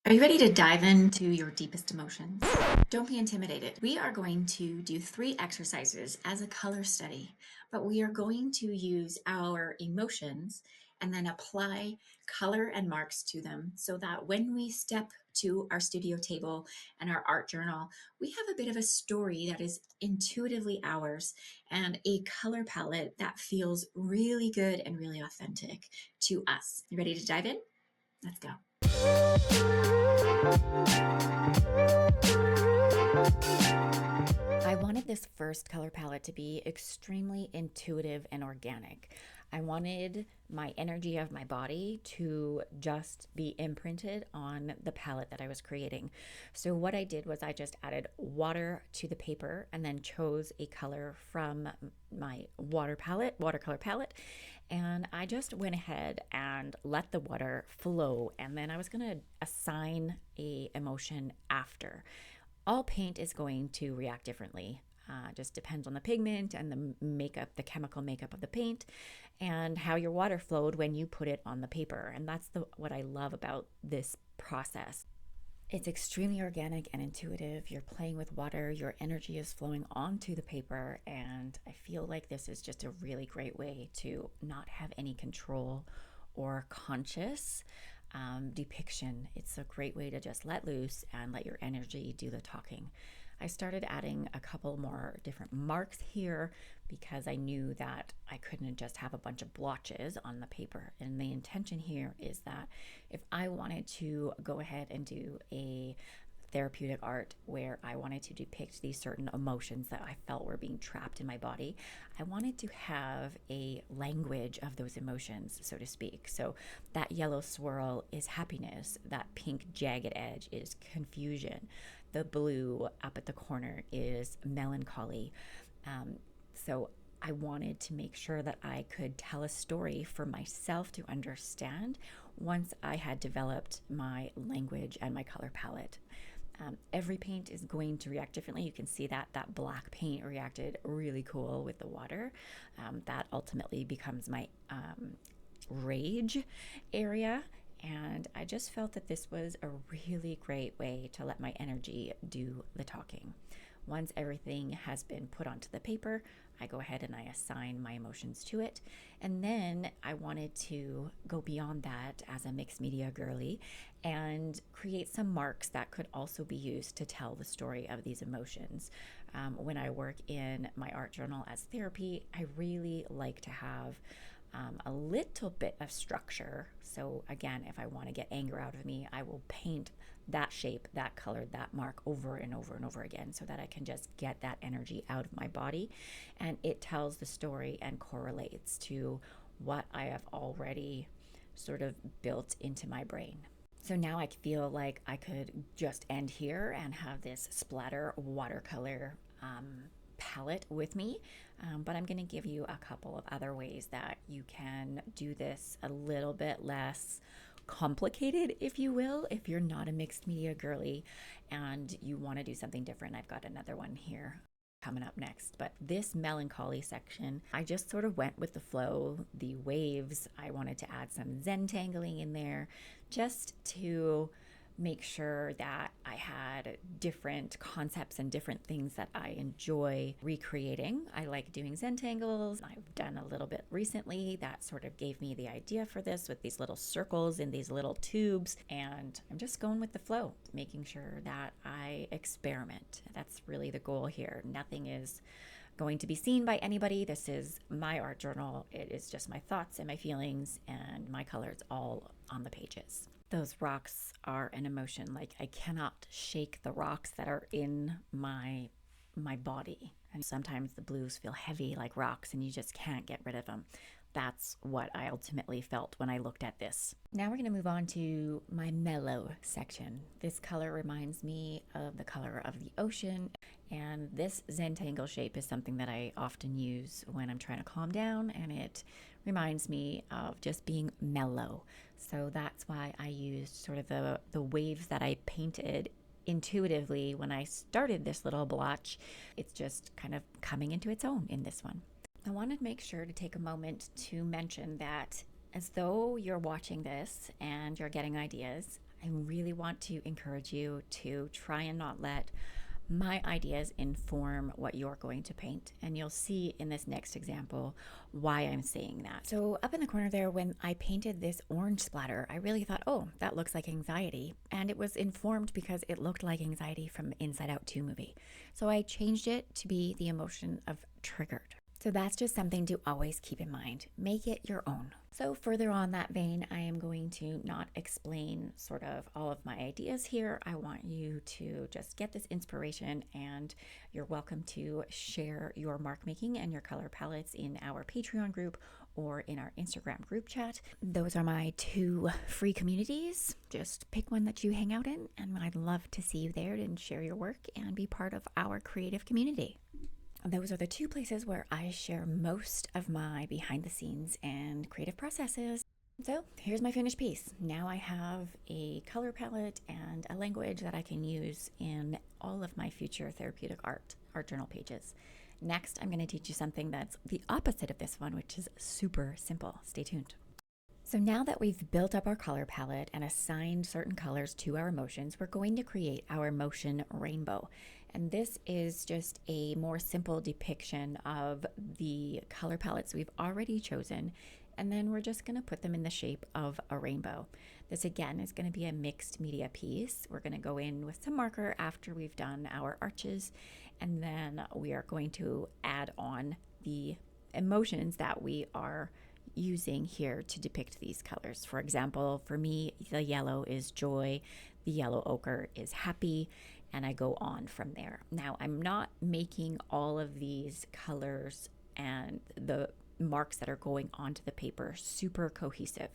Are you ready to dive into your deepest emotions? Don't be intimidated. We are going to do 3 exercises as a color study, but we are going to use our emotions and then apply color and marks to them so that when we step to our studio table and our art journal, we have a bit of a story that is intuitively ours and a color palette that feels really good and really authentic to us. You ready to dive in? Let's go. I wanted this first color palette to be extremely intuitive and organic. I wanted my energy of my body to just be imprinted on the palette that I was creating. So what I did was I just added water to the paper and then chose a color from my watercolor palette, and I just went ahead and let the water flow, and then I was going to assign a emotion after. All paint is going to react differently. Just depends on the pigment and the makeup, the chemical makeup of the paint, and how your water flowed when you put it on the paper. And that's what I love about this process. It's extremely organic and intuitive. You're playing with water, your energy is flowing onto the paper, and I feel like this is just a really great way to not have any control or conscious depiction. It's a great way to just let loose and let your energy do the talking. I started adding a couple more different marks here because I knew that I couldn't just have a bunch of blotches on the paper. And the intention here is that if I wanted to go ahead and do a therapeutic art where I wanted to depict these certain emotions that I felt were being trapped in my body, I wanted to have a language of those emotions, so to speak. So that yellow swirl is happiness, that pink jagged edge is confusion, the blue up at the corner is melancholy. So I wanted to make sure that I could tell a story for myself to understand once I had developed my language and my color palette. Every paint is going to react differently. You can see that that black paint reacted really cool with the water. That ultimately becomes my rage area. And I just felt that this was a really great way to let my energy do the talking. Once everything has been put onto the paper, I go ahead and I assign my emotions to it. And then I wanted to go beyond that as a mixed media girly and create some marks that could also be used to tell the story of these emotions. When I work in my art journal as therapy, I really like to have a little bit of structure. So again, if I want to get anger out of me, I will paint that shape, that color, that mark over and over and over again so that I can just get that energy out of my body. And it tells the story and correlates to what I have already sort of built into my brain. So now I feel like I could just end here and have this splatter watercolor palette with me, but I'm going to give you a couple of other ways that you can do this a little bit less complicated, if you will, if you're not a mixed media girly and you want to do something different. I've got another one here coming up next. But this melancholy section, I just sort of went with the flow, the waves. I wanted to add some Zentangling in there just to make sure that I had different concepts and different things that I enjoy recreating. I like doing Zentangles. I've done a little bit recently that sort of gave me the idea for this with these little circles in these little tubes. And I'm just going with the flow, making sure that I experiment. That's really the goal here. Nothing is going to be seen by anybody. This is my art journal. It is just my thoughts and my feelings and my colors all on the pages. Those rocks are an emotion. Like I cannot shake the rocks that are in my body. And sometimes the blues feel heavy like rocks and you just can't get rid of them. That's what I ultimately felt when I looked at this. Now we're going to move on to my mellow section. This color reminds me of the color of the ocean, and this Zentangle shape is something that I often use when I'm trying to calm down, and it reminds me of just being mellow. So that's why I used sort of the waves that I painted intuitively when I started this little blotch. It's just kind of coming into its own in this one. I wanted to make sure to take a moment to mention that as though you're watching this and you're getting ideas, I really want to encourage you to try and not let my ideas inform what you're going to paint. And you'll see in this next example why I'm saying that. So up in the corner there, when I painted this orange splatter, I really thought, oh, that looks like anxiety. And it was informed because it looked like anxiety from Inside Out 2 movie. So I changed it to be the emotion of triggered. So that's just something to always keep in mind. Make it your own. So further on that vein, I am going to not explain sort of all of my ideas here. I want you to just get this inspiration, and you're welcome to share your mark making and your color palettes in our Patreon group or in our Instagram group chat. Those are my 2 free communities. Just pick one that you hang out in, and I'd love to see you there and share your work and be part of our creative community. Those are the 2 places where I share most of my behind the scenes and creative processes. So here's my finished piece. Now I have a color palette and a language that I can use in all of my future therapeutic art journal pages. Next, I'm going to teach you something that's the opposite of this one, which is super simple. Stay tuned. So now that we've built up our color palette and assigned certain colors to our emotions, we're going to create our emotion rainbow. And this is just a more simple depiction of the color palettes we've already chosen. And then we're just going to put them in the shape of a rainbow. This again is going to be a mixed media piece. We're going to go in with some marker after we've done our arches. And then we are going to add on the emotions that we are using here to depict these colors. For example, for me, the yellow is joy, the yellow ochre is happy, and I go on from there. Now, I'm not making all of these colors and the marks that are going onto the paper super cohesive.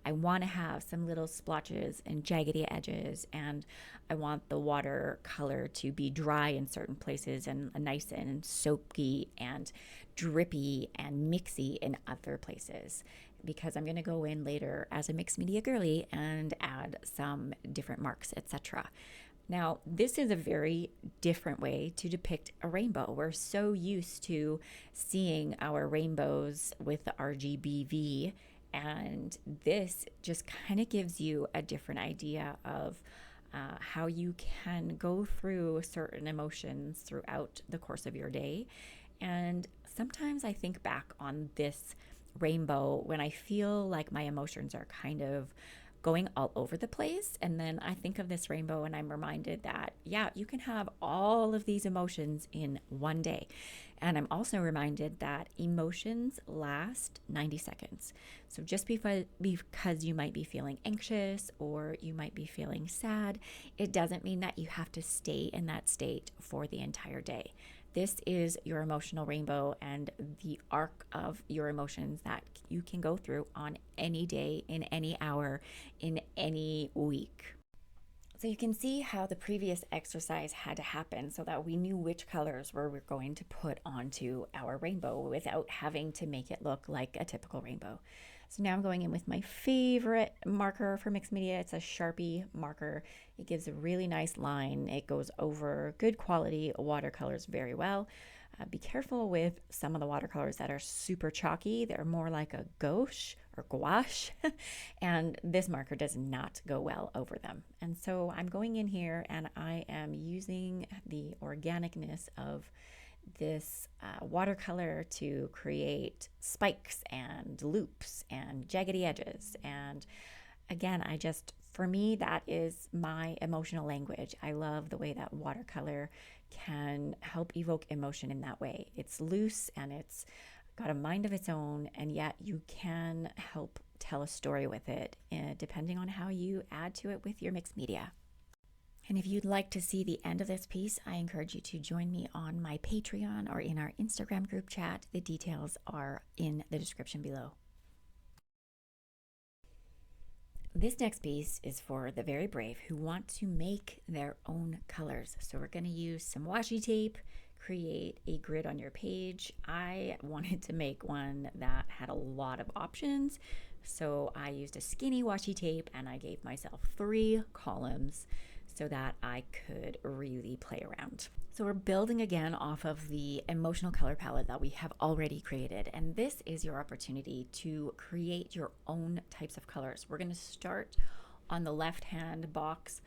I want to have some little splotches and jaggedy edges, and I want the watercolor to be dry in certain places and nice and soapy and drippy and mixy in other places, because I'm going to go in later as a mixed media girly and add some different marks, etc. Now, this is a very different way to depict a rainbow. We're so used to seeing our rainbows with the RGBV, and this just kind of gives you a different idea of how you can go through certain emotions throughout the course of your day. And sometimes I think back on this rainbow when I feel like my emotions are kind of going all over the place. And then I think of this rainbow and I'm reminded that, yeah, you can have all of these emotions in one day. And I'm also reminded that emotions last 90 seconds. So just because you might be feeling anxious or you might be feeling sad, it doesn't mean that you have to stay in that state for the entire day. This is your emotional rainbow and the arc of your emotions that you can go through on any day, in any hour, in any week. So you can see how the previous exercise had to happen so that we knew which colors we're going to put onto our rainbow without having to make it look like a typical rainbow. So now I'm going in with my favorite marker for mixed media. It's a Sharpie marker. It gives a really nice line. It goes over good quality watercolors very well. Be careful with some of the watercolors that are super chalky. They're more like a gouache or gouache, and this marker does not go well over them. And so I'm going in here and I am using the organicness of this watercolor to create spikes and loops and jaggedy edges. And again, for me, that is my emotional language. I love the way that watercolor can help evoke emotion in that way. It's loose and it's got a mind of its own, and yet you can help tell a story with it, depending on how you add to it with your mixed media. And if you'd like to see the end of this piece, I encourage you to join me on my Patreon or in our Instagram group chat. The details are in the description below. This next piece is for the very brave who want to make their own colors. So we're going to use some washi tape, create a grid on your page. I wanted to make one that had a lot of options. So I used a skinny washi tape and I gave myself 3 columns so that I could really play around. So we're building again off of the emotional color palette that we have already created. And this is your opportunity to create your own types of colors. We're going to start on the left-hand box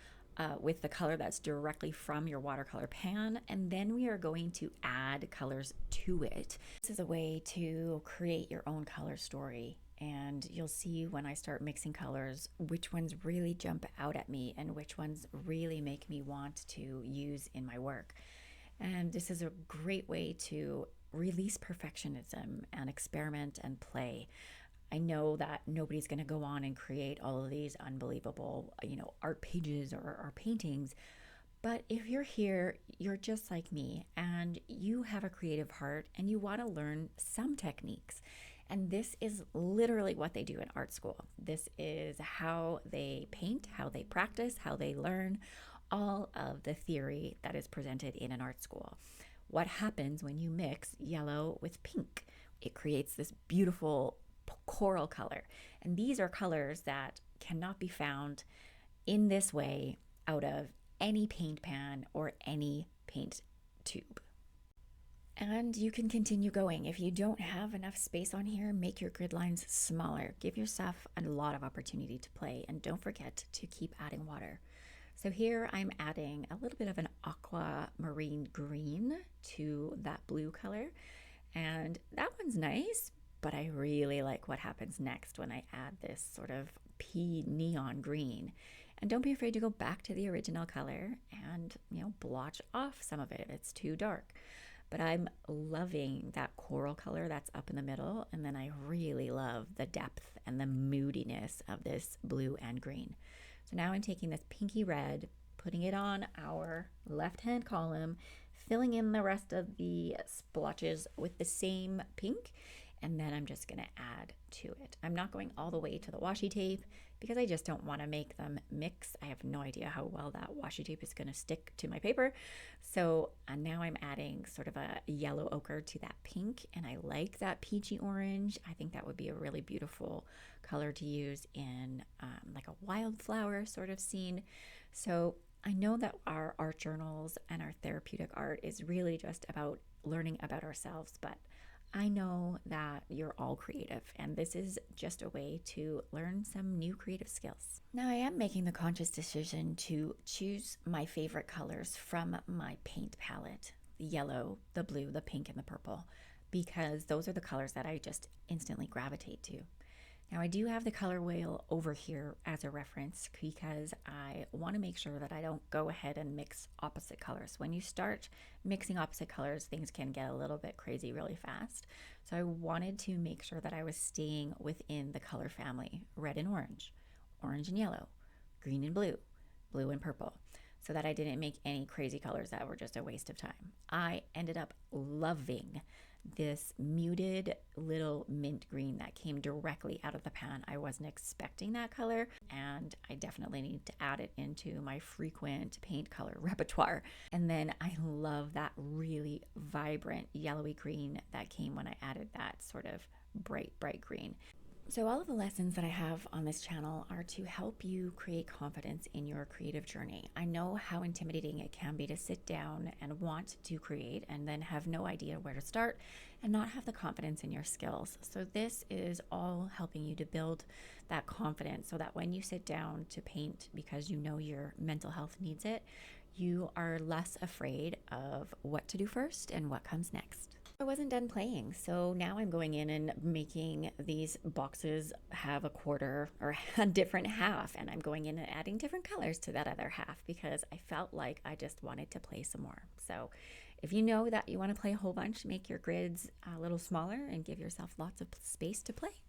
with the color that's directly from your watercolor pan, and then we are going to add colors to it. This is a way to create your own color story, and you'll see when I start mixing colors which ones really jump out at me and which ones really make me want to use in my work. And this is a great way to release perfectionism and experiment and play. I know that nobody's going to go on and create all of these unbelievable, art pages or paintings. But if you're here, you're just like me and you have a creative heart and you want to learn some techniques. And this is literally what they do in art school. This is how they paint, how they practice, how they learn all of the theory that is presented in an art school. What happens when you mix yellow with pink? It creates this beautiful coral color. And these are colors that cannot be found in this way out of any paint pan or any paint tube. And you can continue going. If you don't have enough space on here, make your grid lines smaller. Give yourself a lot of opportunity to play, and don't forget to keep adding water. So here I'm adding a little bit of an aquamarine green to that blue color, and that one's nice, but I really like what happens next when I add this sort of pea neon green. And don't be afraid to go back to the original color and, blotch off some of it if it's too dark. But I'm loving that coral color that's up in the middle, and then I really love the depth and the moodiness of this blue and green. So now I'm taking this pinky red, putting it on our left-hand column, filling in the rest of the splotches with the same pink, and then I'm just going to add to it. I'm not going all the way to the washi tape because I just don't want to make them mix. I have no idea how well that washi tape is going to stick to my paper. So now I'm adding sort of a yellow ochre to that pink, and I like that peachy orange. I think that would be a really beautiful color to use in like a wildflower sort of scene. So I know that our art journals and our therapeutic art is really just about learning about ourselves, but I know that you're all creative, and this is just a way to learn some new creative skills. Now, I am making the conscious decision to choose my favorite colors from my paint palette: the yellow, the blue, the pink, and the purple, because those are the colors that I just instantly gravitate to. Now, I do have the color wheel over here as a reference because I want to make sure that I don't go ahead and mix opposite colors. When you start mixing opposite colors, things can get a little bit crazy really fast. So I wanted to make sure that I was staying within the color family: red and orange and yellow, green and blue, blue and purple, so that I didn't make any crazy colors that were just a waste of time. I ended up loving this muted little mint green that came directly out of the pan. I wasn't expecting that color, and I definitely need to add it into my frequent paint color repertoire. And then I love that really vibrant yellowy green that came when I added that sort of bright green. So all of the lessons that I have on this channel are to help you create confidence in your creative journey. I know how intimidating it can be to sit down and want to create and then have no idea where to start and not have the confidence in your skills. So this is all helping you to build that confidence so that when you sit down to paint, because you know your mental health needs it, you are less afraid of what to do first and what comes next. I wasn't done playing, so now I'm going in and making these boxes have a quarter or a different half, and I'm going in and adding different colors to that other half because I felt like I just wanted to play some more. So if you know that you want to play a whole bunch, make your grids a little smaller and give yourself lots of space to play.